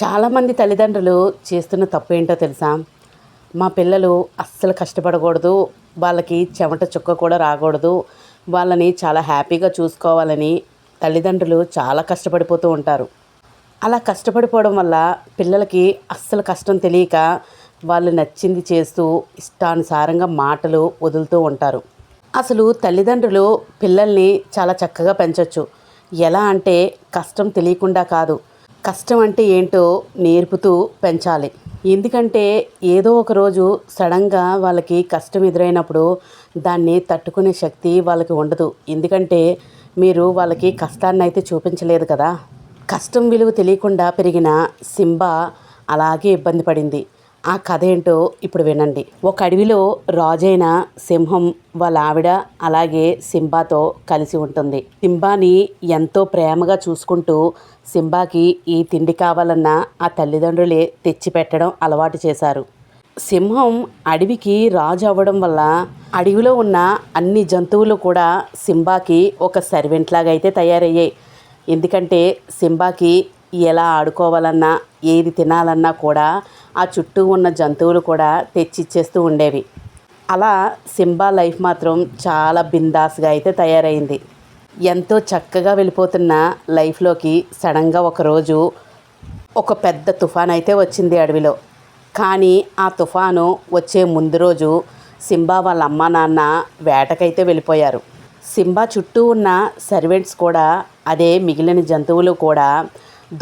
చాలామంది తల్లిదండ్రులు చేస్తున్న తప్పు ఏంటో తెలుసా? మా పిల్లలు అస్సలు కష్టపడకూడదు, వాళ్ళకి చెమట చుక్క కూడా రాకూడదు, వాళ్ళని చాలా హ్యాపీగా చూసుకోవాలని తల్లిదండ్రులు చాలా కష్టపడిపోతూ ఉంటారు. అలా కష్టపడిపోవడం వల్ల పిల్లలకి అస్సలు కష్టం తెలియక వాళ్ళు నచ్చింది చేస్తూ ఇష్టానుసారంగా మాటలు వదులుతూ ఉంటారు. అసలు తల్లిదండ్రులు పిల్లల్ని చాలా చక్కగా పెంచవచ్చు. ఎలా అంటే కష్టం తెలియకుండా కాదు, కష్టం అంటే ఏంటో నేర్పుతూ పెంచాలి. ఎందుకంటే ఏదో ఒక రోజు సడన్గా వాళ్ళకి కష్టం ఎదురైనప్పుడు దాన్ని తట్టుకునే శక్తి వాళ్ళకి ఉండదు. ఎందుకంటే మీరు వాళ్ళకి కష్టాన్ని అయితే చూపించలేదు కదా. కష్టం విలువ తెలియకుండా పెరిగిన సింబా అలాగే ఇబ్బంది పడింది. ఆ కథ ఏంటో ఇప్పుడు వినండి. ఒక అడవిలో రాజైన సింహం వాళ్ళ ఆవిడ అలాగే సింబాతో కలిసి ఉంటుంది. సింబాని ఎంతో ప్రేమగా చూసుకుంటూ సింబాకి ఈ తిండి కావాలన్నా ఆ తల్లిదండ్రులే తెచ్చిపెట్టడం అలవాటు చేశారు. సింహం అడవికి రాజు అవ్వడం వల్ల అడవిలో ఉన్న అన్ని జంతువులు కూడా సింబాకి ఒక సర్వెంట్ లాగా అయితే తయారయ్యాయి. ఎందుకంటే సింబాకి ఎలా ఆడుకోవాలన్నా ఏది తినాలన్నా కూడా ఆ చుట్టూ ఉన్న జంతువులు కూడా తెచ్చిచ్చేస్తూ ఉండేవి. అలా సింబా లైఫ్ మాత్రం చాలా బిందాస్గా అయితే తయారైంది. ఎంతో చక్కగా వెళ్ళిపోతున్న లైఫ్లోకి సడన్గా ఒకరోజు ఒక పెద్ద తుఫాన్ అయితే వచ్చింది అడవిలో. కానీ ఆ తుఫాను వచ్చే ముందు రోజు సింబా వాళ్ళ అమ్మ నాన్న వేటకైతే వెళ్ళిపోయారు. సింబా చుట్టూ ఉన్న సర్వెంట్స్ కూడా అదే మిగిలిన జంతువులు కూడా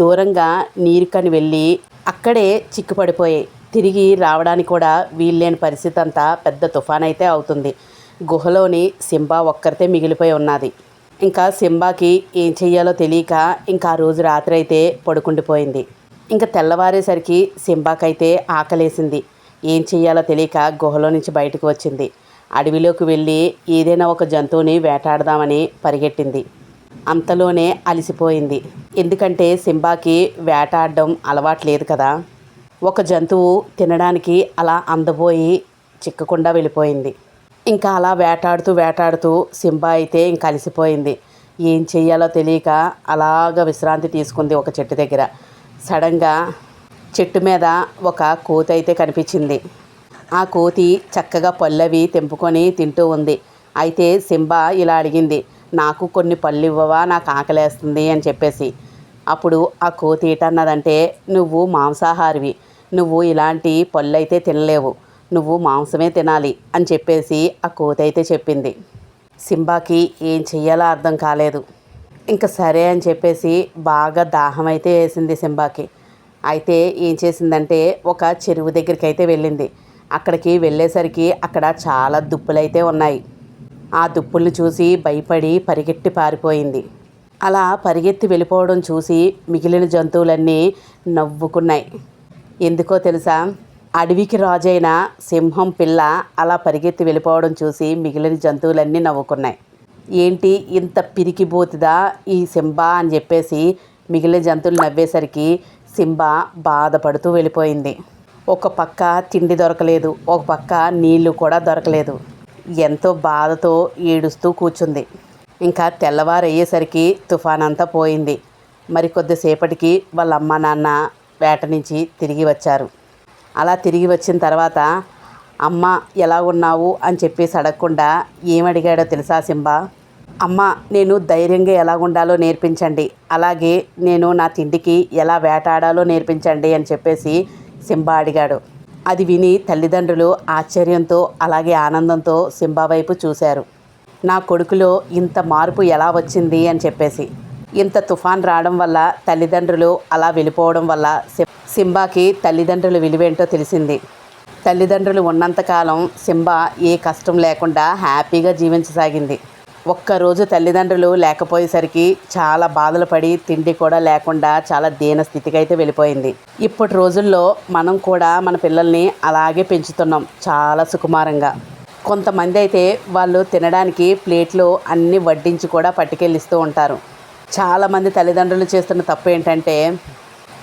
దూరంగా నీరుకని వెళ్ళి అక్కడే చిక్కుపడిపోయాయి. తిరిగి రావడానికి కూడా వీల్లేని పరిస్థితి అంతా పెద్ద తుఫాన్ అయితే అవుతుంది. గుహలోని సింబా ఒక్కరితే మిగిలిపోయి ఉన్నది. ఇంకా సింబాకి ఏం చెయ్యాలో తెలియక ఇంకా ఆ రోజు రాత్రి అయితే పడుకుండిపోయింది. ఇంకా తెల్లవారేసరికి సింబాకైతే ఆకలేసింది. ఏం చెయ్యాలో తెలియక గుహలో నుంచి బయటకు వచ్చింది. అడవిలోకి వెళ్ళి ఏదైనా ఒక జంతువుని వేటాడదామని పరిగెట్టింది. అంతలోనే అలసిపోయింది. ఎందుకంటే సింబాకి వేటాడడం అలవాట్లేదు కదా. ఒక జంతువు తినడానికి అలా అందబోయి చిక్కకుండా వెళ్ళిపోయింది. ఇంకా అలా వేటాడుతూ సింబా అయితే ఇంకా అలసిపోయింది. ఏం చెయ్యాలో తెలియక అలాగ విశ్రాంతి తీసుకుంది ఒక చెట్టు దగ్గర. సడన్గా చెట్టు మీద ఒక కోతి అయితే కనిపించింది. ఆ కోతి చక్కగా పళ్ళవి తెంపుకొని తింటూ ఉంది. అయితే సింబా ఇలా అడిగింది, నాకు కొన్ని పళ్ళు ఇవ్వవా, నాకు ఆకలేస్తుంది అని చెప్పేసి. అప్పుడు ఆ కోతి ఏంటన్నదంటే, నువ్వు మాంసాహారివి, నువ్వు ఇలాంటి పళ్ళు అయితే తినలేవు, నువ్వు మాంసమే తినాలి అని చెప్పేసి ఆ కోతి అయితే చెప్పింది. సింబాకి ఏం చెయ్యాలో అర్థం కాలేదు. ఇంకా సరే అని చెప్పేసి బాగా దాహం అయితే వేసింది సింబాకి. అయితే ఏం చేసిందంటే ఒక చెరువు దగ్గరికి అయితే వెళ్ళింది. అక్కడికి వెళ్ళేసరికి అక్కడ చాలా దుప్పులైతే ఉన్నాయి. ఆ దుప్పుల్ని చూసి భయపడి పరిగెట్టి పారిపోయింది. అలా పరిగెత్తి వెళ్ళిపోవడం చూసి మిగిలిన జంతువులన్నీ నవ్వుకున్నాయి. ఎందుకో తెలుసా? అడవికి రాజైన సింహం పిల్ల అలా పరిగెత్తి వెళ్ళిపోవడం చూసి మిగిలిన జంతువులన్నీ నవ్వుకున్నాయి. ఏంటి ఇంత పిరికిబోతుదా ఈ సింబా అని చెప్పేసి మిగిలిన జంతువులు నవ్వేసరికి సింబా బాధపడుతూ వెళ్ళిపోయింది. ఒక పక్క తిండి దొరకలేదు, ఒక పక్క నీళ్లు కూడా దొరకలేదు. ఎంతో బాధతో ఏడుస్తూ కూర్చుంది. ఇంకా తెల్లవారయ్యేసరికి తుఫాన్ అంతా పోయింది. మరి కొద్దిసేపటికి వాళ్ళ అమ్మ నాన్న వేట నుంచి తిరిగి వచ్చారు. అలా తిరిగి వచ్చిన తర్వాత అమ్మ ఎలా ఉన్నావు అని చెప్పేసి అడగకుండా ఏమడిగాడో తెలుసా సింబా? అమ్మ, నేను ధైర్యంగా ఎలా ఉండాలో నేర్పించండి, అలాగే నేను నా తిండికి ఎలా వేటాడాలో నేర్పించండి అని చెప్పేసి సింబా అడిగాడు. అది విని తల్లిదండ్రులు ఆశ్చర్యంతో అలాగే ఆనందంతో సింబా వైపు చూశారు. నా కొడుకులో ఇంత మార్పు ఎలా వచ్చింది అని చెప్పేసి. ఇంత తుఫాన్ రావడం వల్ల తల్లిదండ్రులు అలా వెళ్ళిపోవడం వల్ల సింబాకి తల్లిదండ్రుల విలువేంటో తెలిసింది. తల్లిదండ్రులు ఉన్నంతకాలం సింబా ఏ కష్టం లేకుండా హ్యాపీగా జీవించసాగింది. ఒక్కరోజు తల్లిదండ్రులు లేకపోయేసరికి చాలా బాధలు పడి తిండి కూడా లేకుండా చాలా దీన స్థితికి అయితే వెళ్ళిపోయింది. ఇప్పటి రోజుల్లో మనం కూడా మన పిల్లల్ని అలాగే పెంచుతున్నాం, చాలా సుకుమారంగా. కొంతమంది అయితే వాళ్ళు తినడానికి ప్లేట్లో అన్నీ వడ్డించి కూడా పట్టుకెళ్ళిస్తూ ఉంటారు. చాలామంది తల్లిదండ్రులు చేస్తున్న తప్పు ఏంటంటే,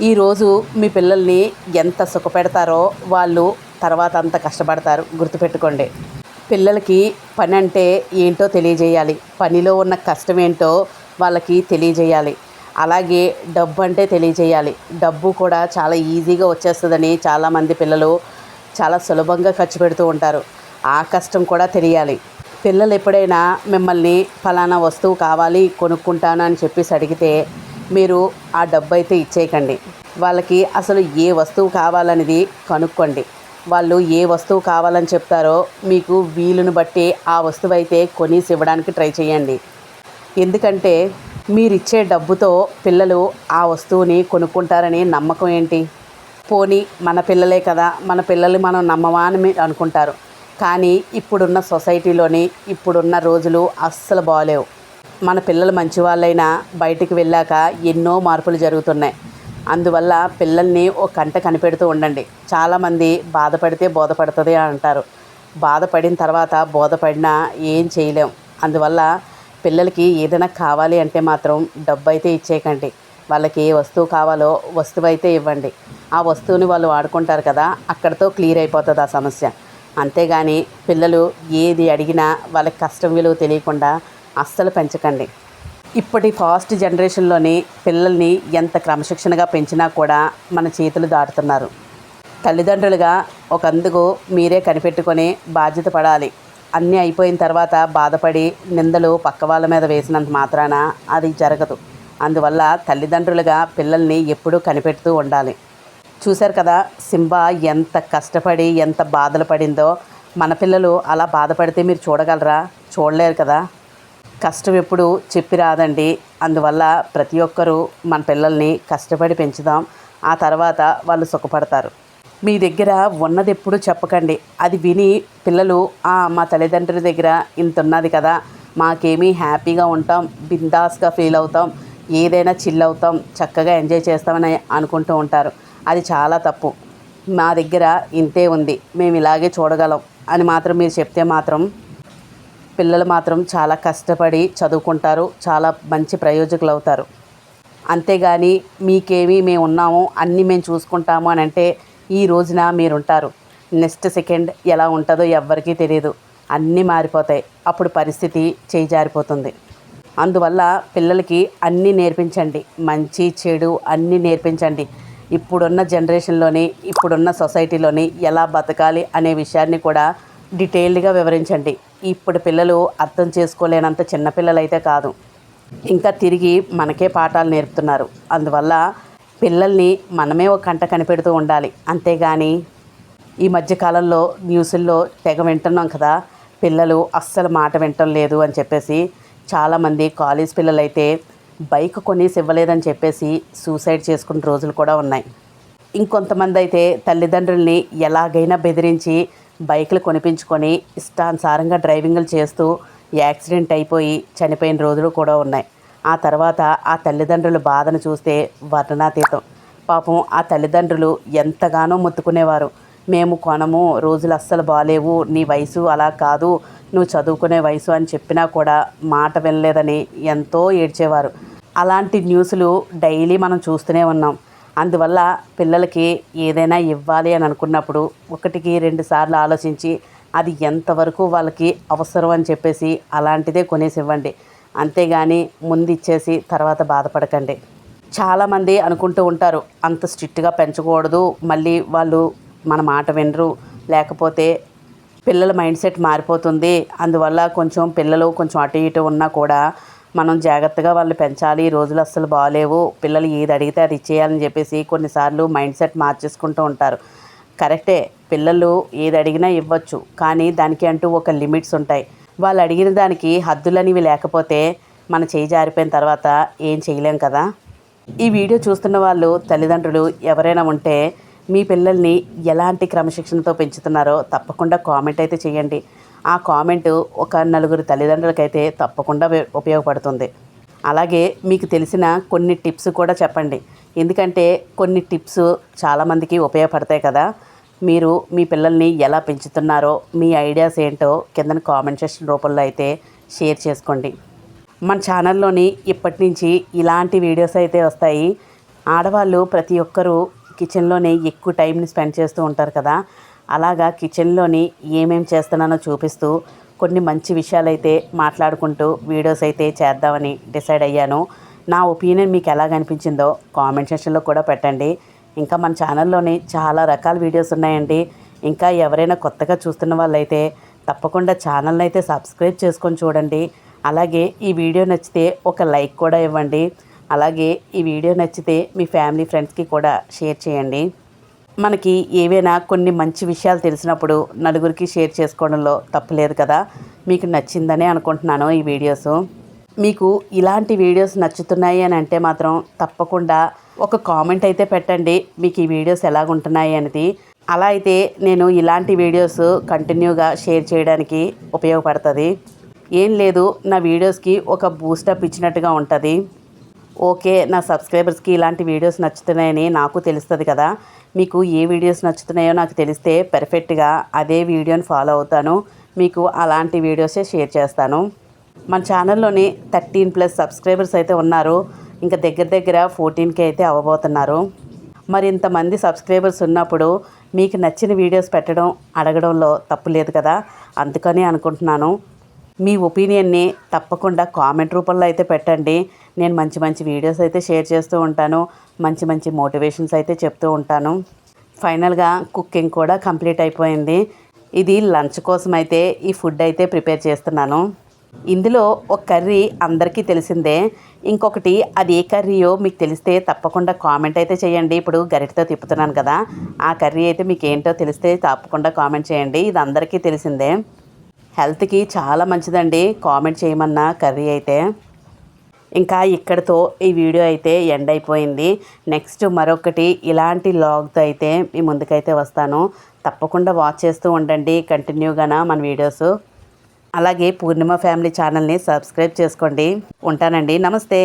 ఈరోజు మీ పిల్లల్ని ఎంత సుఖపెడతారో వాళ్ళు తర్వాత అంత కష్టపడతారు. గుర్తుపెట్టుకోండి. పిల్లలకి పని అంటే ఏంటో తెలియజేయాలి, పనిలో ఉన్న కష్టం ఏంటో వాళ్ళకి తెలియజేయాలి. అలాగే డబ్బు అంటే తెలియజేయాలి. డబ్బు కూడా చాలా ఈజీగా వచ్చేస్తుందని చాలామంది పిల్లలు చాలా సులభంగా ఖర్చు పెడుతూ ఉంటారు. ఆ కష్టం కూడా తెలియాలి. పిల్లలు ఎప్పుడైనా మిమ్మల్ని ఫలానా వస్తువు కావాలి కొనుక్కుంటాను అని చెప్పేసి అడిగితే మీరు ఆ డబ్బు అయితే ఇచ్చేయకండి. వాళ్ళకి అసలు ఏ వస్తువు కావాలనేది కనుక్కోండి. వాళ్ళు ఏ వస్తువు కావాలని చెప్తారో మీకు వీలుని బట్టి ఆ వస్తువు అయితే కొనేసి ఇవ్వడానికి ట్రై చేయండి. ఎందుకంటే మీరిచ్చే డబ్బుతో పిల్లలు ఆ వస్తువుని కొనుక్కుంటారని నమ్మకం ఏంటి? పోనీ మన పిల్లలే కదా, మన పిల్లల్ని మనం నమ్మమా అని మీరు అనుకుంటారు. కానీ ఇప్పుడున్న సొసైటీలోని ఇప్పుడున్న రోజులు అస్సలు బాగలేవు. మన పిల్లలు మంచి వాళ్ళైనా బయటికి వెళ్ళాక ఎన్నో మార్పులు జరుగుతున్నాయి. అందువల్ల పిల్లల్ని ఒక కంట కనిపెడుతూ ఉండండి. చాలామంది బాధపడితే బోధపడుతుంది అంటారు. బాధపడిన తర్వాత బోధపడినా ఏం చేయలేం. అందువల్ల పిల్లలకి ఏదైనా కావాలి అంటే మాత్రం డబ్బు అయితే ఇచ్చేయకండి. వాళ్ళకి ఏ వస్తువు కావాలో వస్తువు అయితే ఇవ్వండి. ఆ వస్తువుని వాళ్ళు వాడుకుంటారు కదా, అక్కడితో క్లియర్ అయిపోతుంది ఆ సమస్య. అంతేగాని పిల్లలు ఏది అడిగినా వాళ్ళకి కష్టం విలువ తెలియకుండా అస్సలు పెంచకండి. ఇప్పటి ఫాస్ట్ జనరేషన్లోని పిల్లల్ని ఎంత క్రమశిక్షణగా పెంచినా కూడా మన చేతులు దాటుతున్నారు. తల్లిదండ్రులుగా ఒకందుకు మీరే కనిపెట్టుకొని బాధ్యత పడాలి. అన్నీ అయిపోయిన తర్వాత బాధపడి నిందలు పక్క వాళ్ళ మీద వేసినంత మాత్రాన అది జరగదు. అందువల్ల తల్లిదండ్రులుగా పిల్లల్ని ఎప్పుడూ కనిపెడుతూ ఉండాలి. చూశారు కదా, సింబా ఎంత కష్టపడి ఎంత బాధలు పడిందో. మన పిల్లలు అలా బాధపడితే మీరు చూడగలరా? చూడలేరు కదా. కష్టం ఎప్పుడు చెప్పి రాదండి. అందువల్ల ప్రతి ఒక్కరూ మన పిల్లల్ని కష్టపడి పెంచుదాం. ఆ తర్వాత వాళ్ళు సుఖపడతారు. మీ దగ్గర ఉన్నది ఎప్పుడు చెప్పకండి. అది విని పిల్లలు మా తల్లిదండ్రుల దగ్గర ఇంత ఉన్నది కదా, మాకేమీ హ్యాపీగా ఉంటాం, బిందాస్గా ఫీల్ అవుతాం, ఏదైనా చిల్ అవుతాం, చక్కగా ఎంజాయ్ చేస్తామని అనుకుంటూ ఉంటారు. అది చాలా తప్పు. మా దగ్గర ఇంతే ఉంది, మేము ఇలాగే చూడగలం అని మాత్రం మీరు చెప్తే మాత్రం పిల్లలు మాత్రం చాలా కష్టపడి చదువుకుంటారు, చాలా మంచి ప్రయోజకులు అవుతారు. అంతేగాని మీకేమీ మేము ఉన్నాము, అన్నీ మేము చూసుకుంటాము అని అంటే ఈ రోజున మీరుంటారు, నెక్స్ట్ సెకండ్ ఎలా ఉంటుందో ఎవ్వరికీ తెలియదు. అన్నీ మారిపోతాయి. అప్పుడు పరిస్థితి చేజారిపోతుంది. అందువల్ల పిల్లలకి అన్నీ నేర్పించండి. మంచి చెడు అన్నీ నేర్పించండి. ఇప్పుడున్న జనరేషన్లోని ఇప్పుడున్న సొసైటీలోని ఎలా బతకాలి అనే విషయాన్ని కూడా డీటెయిల్డ్గా వివరించండి. ఇప్పుడు పిల్లలు అర్థం చేసుకోలేనంత చిన్నపిల్లలు అయితే కాదు, ఇంకా తిరిగి మనకే పాఠాలు నేర్పుతున్నారు. అందువల్ల పిల్లల్ని మనమే ఒక కంట కనిపెడుతూ ఉండాలి. అంతేగాని ఈ మధ్యకాలంలో న్యూస్ల్లో తెగ వింటున్నాం కదా, పిల్లలు అస్సలు మాట వింటం లేదు అని చెప్పేసి చాలామంది కాలేజ్ పిల్లలైతే బైక్ కొనేసి ఇవ్వలేదని చెప్పేసి సూసైడ్ చేసుకున్న రోజులు కూడా ఉన్నాయి. ఇంకొంతమంది అయితే తల్లిదండ్రుల్ని ఎలాగైనా బెదిరించి బైకులు కొనిపించుకొని ఇష్టానుసారంగా డ్రైవింగ్లు చేస్తూ యాక్సిడెంట్ అయిపోయి చనిపోయిన రోజులు కూడా ఉన్నాయి. ఆ తర్వాత ఆ తల్లిదండ్రుల బాధను చూస్తే వర్ణనాతీతం. పాపం ఆ తల్లిదండ్రులు ఎంతగానో మొత్తుకునేవారు. మేము కొనము, రోజులు అస్సలు బాలేవు, నీ వయసు అలా కాదు, నువ్వు చదువుకునే వయసు అని చెప్పినా కూడా మాట వినలేదని ఎంతో ఏడ్చేవారు. అలాంటి న్యూస్లు డైలీ మనం చూస్తూనే ఉన్నాం. అందువల్ల పిల్లలకి ఏదైనా ఇవ్వాలి అని అనుకున్నప్పుడు ఒకటికి 2 సార్లు ఆలోచించి అది ఎంతవరకు వాళ్ళకి అవసరం అని చెప్పేసి అలాంటిదే కొనేసి ఇవ్వండి. అంతేగాని ముందు ఇచ్చేసి తర్వాత బాధపడకండి. చాలామంది అనుకుంటూ ఉంటారు, అంత స్ట్రిక్ట్గా పెంచకూడదు, మళ్ళీ వాళ్ళు మన మాట వినరు, లేకపోతే పిల్లల మైండ్ సెట్ మారిపోతుంది, అందువల్ల పిల్లలు కొంచెం అటు ఇటు ఉన్నా కూడా మనం జాగ్రత్తగా వాళ్ళు పెంచాలి, ఈ రోజులు అస్సలు బాగలేవు, పిల్లలు ఏది అడిగితే అది ఇచ్చేయాలని చెప్పేసి కొన్నిసార్లు మైండ్ సెట్ మార్చేసుకుంటూ ఉంటారు. కరెక్టే, పిల్లలు ఏది అడిగినా ఇవ్వచ్చు, కానీ దానికి అంటూ ఒక లిమిట్స్ ఉంటాయి. వాళ్ళు అడిగిన దానికి హద్దులనేవి లేకపోతే మన చేయి జారిపోయిన తర్వాత ఏం చేయలేం కదా. ఈ వీడియో చూస్తున్న వాళ్ళు తల్లిదండ్రులు ఎవరైనా ఉంటే మీ పిల్లల్ని ఎలాంటి క్రమశిక్షణతో పెంచుతున్నారో తప్పకుండా కామెంట్ అయితే చేయండి. ఆ కామెంటు ఒక 4 తల్లిదండ్రులకైతే తప్పకుండా ఉపయోగపడుతుంది. అలాగే మీకు తెలిసిన కొన్ని టిప్స్ కూడా చెప్పండి. ఎందుకంటే కొన్ని టిప్స్ చాలామందికి ఉపయోగపడతాయి కదా. మీరు మీ పిల్లల్ని ఎలా పెంచుతున్నారో మీ ఐడియాస్ ఏంటో కింద కామెంట్ సెక్షన్ రూపంలో అయితే షేర్ చేసుకోండి. మన ఛానల్లోని ఇప్పటి నుంచి ఇలాంటి వీడియోస్ అయితే వస్తాయి. ఆడవాళ్ళు ప్రతి ఒక్కరూ కిచెన్లోనే ఎక్కువ టైంని స్పెండ్ చేస్తూ ఉంటారు కదా. అలాగా కిచెన్లోని ఏమేమి చేస్తున్నానో చూపిస్తూ కొన్ని మంచి విషయాలైతే మాట్లాడుకుంటూ వీడియోస్ అయితే చేద్దామని డిసైడ్ అయ్యాను. నా ఒపీనియన్ మీకు ఎలాగ అనిపించిందో కామెంట్ సెక్షన్లో కూడా పెట్టండి. ఇంకా మన ఛానల్లోని చాలా రకాల వీడియోస్ ఉన్నాయండి. ఇంకా ఎవరైనా కొత్తగా చూస్తున్న వాళ్ళైతే తప్పకుండా ఛానల్ని అయితే సబ్స్క్రైబ్ చేసుకొని చూడండి. అలాగే ఈ వీడియో నచ్చితే ఒక లైక్ కూడా ఇవ్వండి. అలాగే ఈ వీడియో నచ్చితే మీ ఫ్యామిలీ ఫ్రెండ్స్కి కూడా షేర్ చేయండి. మనకి ఏవైనా కొన్ని మంచి విషయాలు తెలిసినప్పుడు నలుగురికి షేర్ చేసుకోవడంలో తప్పులేదు కదా. మీకు నచ్చిందనే అనుకుంటున్నాను ఈ వీడియోస్. మీకు ఇలాంటి వీడియోస్ నచ్చుతున్నాయి అని అంటే మాత్రం తప్పకుండా ఒక కామెంట్ అయితే పెట్టండి, మీకు ఈ వీడియోస్ ఎలాగుంటున్నాయి అనేది. అలా అయితే నేను ఇలాంటి వీడియోస్ కంటిన్యూగా షేర్ చేయడానికి ఉపయోగపడుతుంది. ఏం లేదు, నా వీడియోస్కి ఒక బూస్టప్ ఇచ్చినట్టుగా ఉంటుంది. ఓకే, నా సబ్స్క్రైబర్స్కి ఇలాంటి వీడియోస్ నచ్చుతున్నాయని నాకు తెలుస్తుంది కదా. మీకు ఏ వీడియోస్ నచ్చుతున్నాయో నాకు తెలిస్తే పర్ఫెక్ట్గా అదే వీడియోని ఫాలో అవుతాను. మీకు అలాంటి వీడియోసే షేర్ చేస్తాను. మన ఛానల్లోని 13+ సబ్స్క్రైబర్స్ అయితే ఉన్నారు. ఇంకా దగ్గర 14K అయితే అవ్వబోతున్నారు. మరి ఇంతమంది సబ్స్క్రైబర్స్ ఉన్నప్పుడు మీకు నచ్చిన వీడియోస్ పెట్టడం అడగడంలో తప్పు లేదు కదా. అందుకని అనుకుంటున్నాను. మీ ఒపీనియన్ని తప్పకుండా కామెంట్ రూపంలో అయితే పెట్టండి. నేను మంచి మంచి వీడియోస్ అయితే షేర్ చేస్తూ ఉంటాను. మంచి మంచి మోటివేషన్స్ అయితే చెప్తూ ఉంటాను. ఫైనల్గా కుకింగ్ కూడా కంప్లీట్ అయిపోయింది. ఇది లంచ్ కోసం అయితే ఈ ఫుడ్ అయితే ప్రిపేర్ చేస్తున్నాను. ఇందులో ఒక కర్రీ అందరికీ తెలిసిందే. ఇంకొకటి అది ఏ కర్రీయో మీకు తెలిస్తే తప్పకుండా కామెంట్ అయితే చేయండి. ఇప్పుడు గరిటతో తిప్పుతున్నాను కదా, ఆ కర్రీ అయితే మీకు ఏంటో తెలిస్తే తప్పకుండా కామెంట్ చేయండి. ఇది అందరికీ తెలిసిందే. హెల్త్కి చాలా మంచిదండి కామెంట్ చేయమన్న కర్రీ అయితే. ఇంకా ఇక్కడితో ఈ వీడియో అయితే ఎండ్ అయిపోయింది. నెక్స్ట్ మరొకటి ఇలాంటి లాగ్తో అయితే మీ ముందుకైతే వస్తాను. తప్పకుండా వాచ్ చేస్తూ ఉండండి కంటిన్యూగానా మన వీడియోస్. అలాగే పూర్ణిమ ఫ్యామిలీ ఛానల్ని సబ్స్క్రైబ్ చేసుకోండి. ఉంటానండి, నమస్తే.